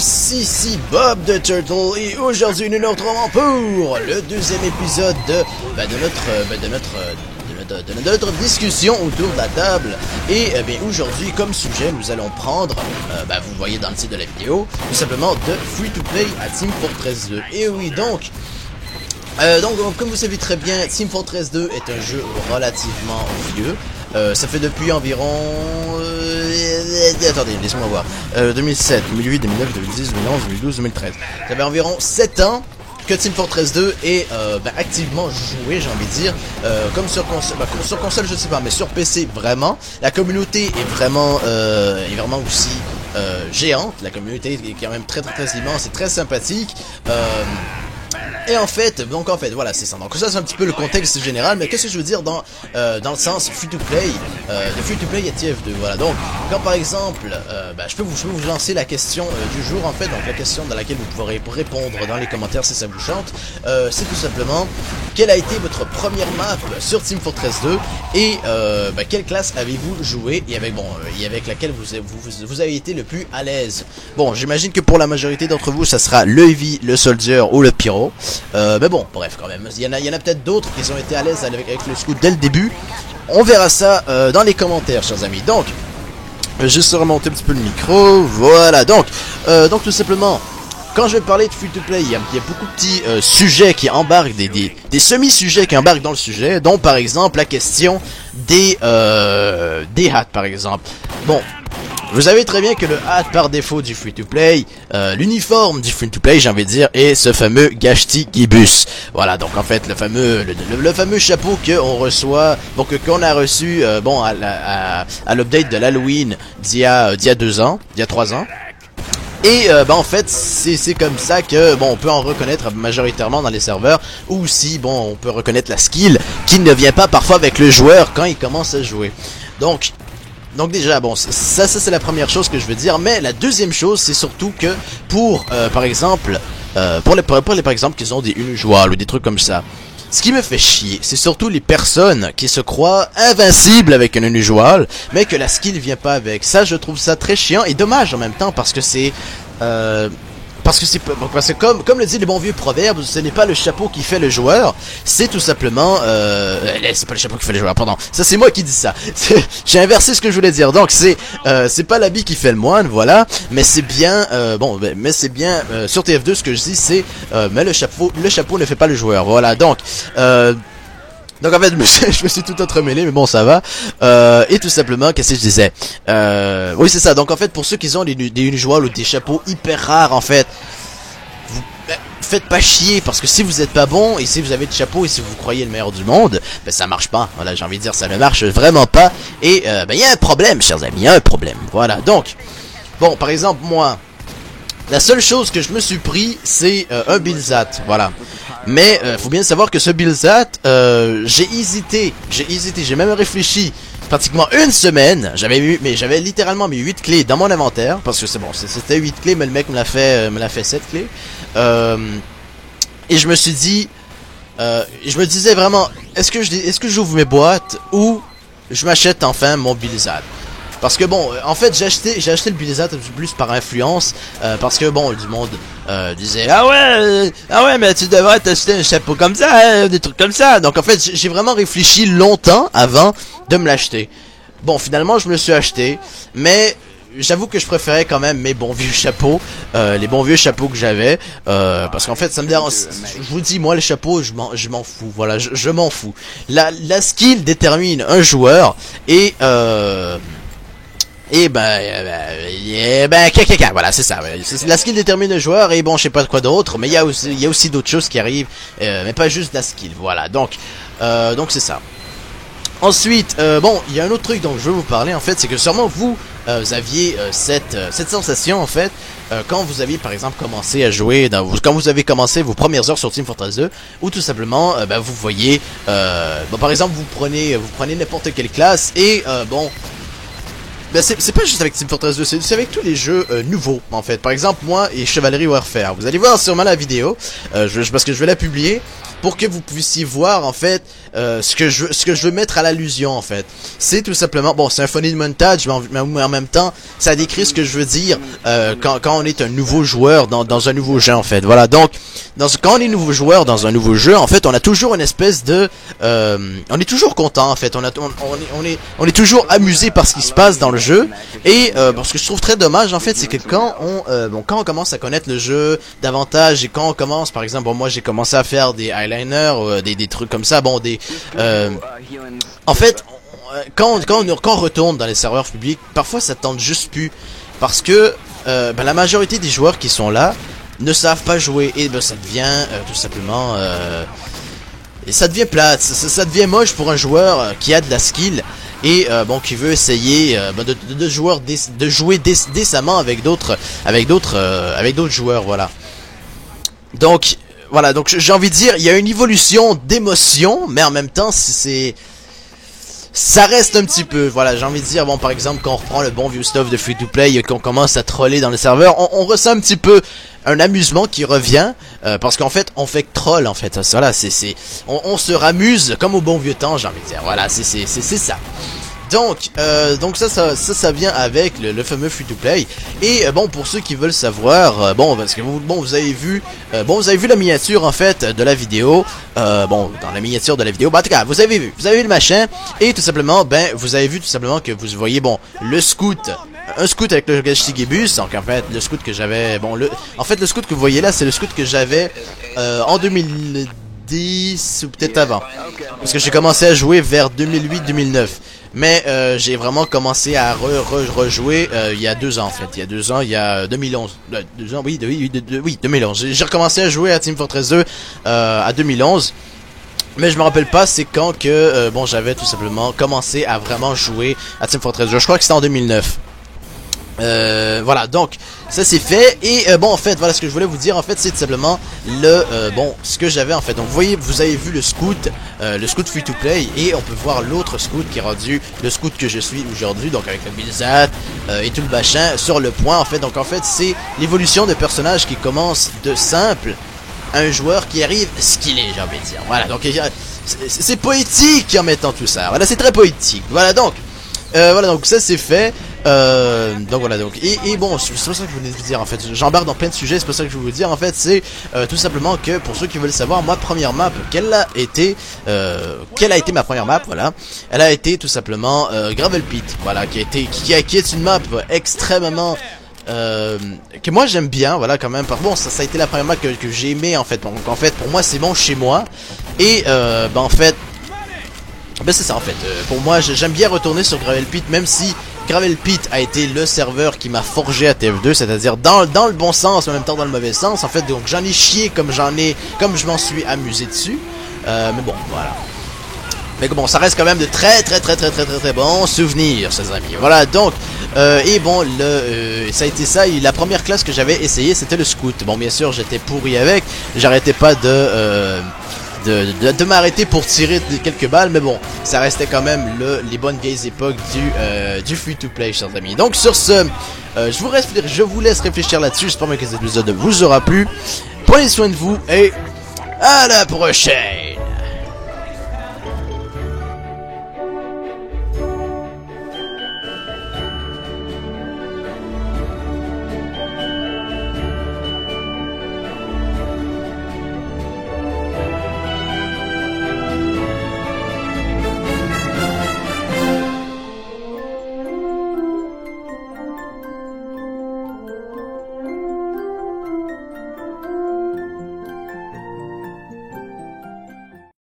tous, ici Bob the Turtle et aujourd'hui nous nous retrouvons pour le deuxième épisode de notre discussion autour de la table. Et bien aujourd'hui comme sujet nous allons prendre, vous voyez dans le titre de la vidéo, tout simplement de Free to Play à Team Fortress 2. Et oui donc comme vous savez très bien, Team Fortress 2 est un jeu relativement vieux. Ça fait depuis environ... attendez, laissez-moi voir. 2007, 2008, 2009, 2010, 2011, 2012, 2013. Ça fait environ 7 ans que Team Fortress 2 est activement joué, j'ai envie de dire. Comme sur console, sur console je sais pas, mais sur PC vraiment. La communauté est vraiment aussi géante. La communauté est quand même très immense et très sympathique. Et en fait, voilà, c'est ça. Donc ça, c'est un petit peu le contexte général. Mais qu'est-ce que je veux dire dans le sens free-to-play, de free-to-play à TF2. Voilà. Donc, quand par exemple, je peux vous lancer la question du jour, en fait. Donc la question dans laquelle vous pourrez répondre dans les commentaires si ça vous chante. C'est tout simplement, quelle a été votre première map sur Team Fortress 2 et quelle classe avez-vous joué et avec laquelle vous avez été le plus à l'aise. Bon, j'imagine que pour la majorité d'entre vous, ça sera le Heavy, le Soldier ou le Pyro. Mais bon, bref, quand même, il y en a peut-être d'autres qui ont été à l'aise avec le scout dès le début. On verra ça dans les commentaires, chers amis. Donc, juste remonter un petit peu le micro. Voilà, donc tout simplement, quand je vais parler de free-to-play, il y a beaucoup de petits sujets qui embarquent, des semi-sujets qui embarquent dans le sujet, dont par exemple la question des hats, par exemple. Bon, vous savez très bien que le hat par défaut du free-to-play, l'uniforme du free-to-play, j'ai envie de dire, est ce fameux Gashty Gibus. Voilà, donc en fait le fameux chapeau qu'on reçoit, qu'on a reçu à l'update de l'Halloween d'il y a 3 ans. Et en fait c'est comme ça que on peut en reconnaître majoritairement dans les serveurs, ou aussi on peut reconnaître la skill qui ne vient pas parfois avec le joueur quand il commence à jouer. Donc déjà, ça c'est la première chose que je veux dire, mais la deuxième chose, c'est surtout que pour, par exemple, par exemple, qui ont des unusual ou des trucs comme ça, ce qui me fait chier, c'est surtout les personnes qui se croient invincibles avec un unusual, mais que la skill vient pas avec. Ça, je trouve ça très chiant et dommage en même temps, parce que c'est... Parce que comme le dit le bon vieux proverbe, ce n'est pas le chapeau qui fait le joueur, c'est tout simplement c'est pas le chapeau qui fait le joueur, pardon. Ça c'est moi qui dis ça. J'ai inversé ce que je voulais dire. Donc c'est pas l'habit qui fait le moine, voilà, mais c'est bien sur TF2 ce que je dis c'est mais le chapeau ne fait pas le joueur. Voilà. Donc en fait, je me suis tout entremêlé, mais bon, ça va. Et tout simplement, qu'est-ce que je disais? Oui, c'est ça. Donc en fait, pour ceux qui ont des unusual ou des chapeaux hyper rares, en fait, vous faites pas chier, parce que si vous êtes pas bon, et si vous avez de chapeau, et si vous croyez le meilleur du monde, ça marche pas. Voilà, j'ai envie de dire, ça ne marche vraiment pas. Et il y a un problème, chers amis, il y a un problème. Voilà, donc, bon, par exemple, moi, la seule chose que je me suis pris, c'est un Bilzat, voilà. Mais faut bien savoir que ce Bilzat, j'ai hésité, j'ai même réfléchi pratiquement une semaine. J'avais littéralement mis 8 clés dans mon inventaire, parce que c'est bon, c'était 8 clés, mais le mec me l'a fait 7 clés. Et je me suis dit, je me disais vraiment, est-ce que j'ouvre mes boîtes ou je m'achète enfin mon Bilzat? Parce que en fait j'ai acheté le Bilzat plus par influence, parce que du monde disait ah ouais mais tu devrais t'acheter un chapeau comme ça, des trucs comme ça. Donc en fait j'ai vraiment réfléchi longtemps avant de me l'acheter. Bon, finalement je me le suis acheté, mais j'avoue que je préférais quand même mes bons vieux chapeaux, les bons vieux chapeaux que j'avais, parce qu'en fait ça me dérange. Je vous dis, moi les chapeaux je m'en fous, voilà, je m'en fous. La skill détermine un joueur voilà, c'est ça. La skill détermine le joueur, et je sais pas quoi d'autre, mais il y a aussi d'autres choses qui arrivent, mais pas juste la skill. Voilà, donc c'est ça. Ensuite, il y a un autre truc dont je veux vous parler, en fait, c'est que sûrement vous aviez cette sensation, en fait, quand vous aviez par exemple commencé à jouer, quand vous avez commencé vos premières heures sur Team Fortress 2, ou tout simplement, vous voyez, par exemple, vous prenez n'importe quelle classe, et c'est pas juste avec Team Fortress 2, c'est avec tous les jeux nouveaux, en fait. Par exemple, moi et Chevalerie Warfare. Vous allez voir sûrement la vidéo, parce que je vais la publier. pour que vous puissiez voir en fait ce que je veux mettre à l'allusion en fait. C'est tout simplement, bon, c'est un funny montage, mais en même temps, ça décrit ce que je veux dire quand on est un nouveau joueur dans un nouveau jeu en fait. Voilà, donc quand on est nouveau joueur dans un nouveau jeu, en fait, on a toujours une espèce de, on est toujours content en fait. On est toujours amusé par ce qui se passe dans le jeu. Et ce que je trouve très dommage en fait, c'est que quand on commence à connaître le jeu davantage et quand on commence, par exemple, bon, moi j'ai commencé à faire des eyeliners, des trucs comme ça, bon, en fait, quand on retourne dans les serveurs publics, parfois ça tente juste plus parce que la majorité des joueurs qui sont là ne savent pas jouer et ça devient tout simplement et ça devient plate, ça devient moche pour un joueur qui a de la skill et qui veut essayer de jouer décemment avec d'autres joueurs, voilà. Donc voilà, donc j'ai envie de dire, il y a une évolution d'émotion, mais en même temps, ça reste un petit peu, voilà, j'ai envie de dire, bon, par exemple, quand on reprend le bon vieux stuff de free-to-play et qu'on commence à troller dans le serveur, on ressent un petit peu un amusement qui revient, parce qu'en fait, on fait que troll, en fait, voilà, on se ramuse comme au bon vieux temps, j'ai envie de dire, voilà, c'est ça. Donc ça vient avec le fameux free-to-play. Et pour ceux qui veulent savoir, parce que vous avez vu la miniature en fait de la vidéo. Dans la miniature de la vidéo, en tout cas, vous avez vu le machin. Et tout simplement, vous avez vu tout simplement que vous voyez, le scout. Un scout avec le Gashigibus, donc en fait, le scout que j'avais, le scout que vous voyez là, c'est le scout que j'avais en 2010 ou peut-être avant. Parce que j'ai commencé à jouer vers 2008-2009. Mais j'ai vraiment commencé à rejouer il y a 2 ans en fait. Il y a 2 ans, il y a 2011. 2 ans, oui, 2011. J'ai recommencé à jouer à Team Fortress 2 à 2011. Mais je me rappelle pas c'est quand que j'avais tout simplement commencé à vraiment jouer à Team Fortress 2. Je crois que c'était en 2009. Voilà, donc ça c'est fait. Et en fait, voilà ce que je voulais vous dire en fait, c'est tout simplement ce que j'avais en fait. Donc vous avez vu le scout free to play, et on peut voir l'autre scout qui est rendu le scout que je suis aujourd'hui, donc avec le Bilzat et tout le machin sur le point en fait. Donc en fait, c'est l'évolution de personnages qui commence de simple à un joueur qui arrive skillé, j'ai envie de dire. Voilà, donc c'est poétique en mettant tout ça. Voilà, c'est très poétique. Voilà, donc ça c'est fait. Donc voilà, donc et bon, c'est pas ça que je voulais vous dire en fait. J'embarque dans plein de sujets, c'est pas ça que je voulais vous dire en fait. C'est tout simplement que pour ceux qui veulent savoir, ma première map, quelle a été ma première map, voilà. Elle a été tout simplement Gravel Pit, voilà, qui est une map extrêmement que moi j'aime bien, voilà, quand même. Bon, ça a été la première map que j'ai aimé en fait. Donc en fait, pour moi c'est bon chez moi. Et en fait, c'est ça en fait. Pour moi, j'aime bien retourner sur Gravel Pit, même si Gravel Pit a été le serveur qui m'a forgé à TF2, c'est-à-dire dans le bon sens, mais en même temps dans le mauvais sens. En fait, donc j'en ai chié comme je m'en suis amusé dessus. Mais bon, voilà. Mais bon, ça reste quand même de très bons souvenirs, chers amis. Voilà, donc, ça a été ça. Et la première classe que j'avais essayé, c'était le scout. Bon, bien sûr, j'étais pourri avec. J'arrêtais pas de m'arrêter pour tirer quelques balles, mais bon, ça restait quand même les bonnes vieilles époques du free-to-play, chers amis. Donc sur ce, je vous laisse réfléchir là-dessus. J'espère que cet épisode vous aura plu. Prenez soin de vous et à la prochaine.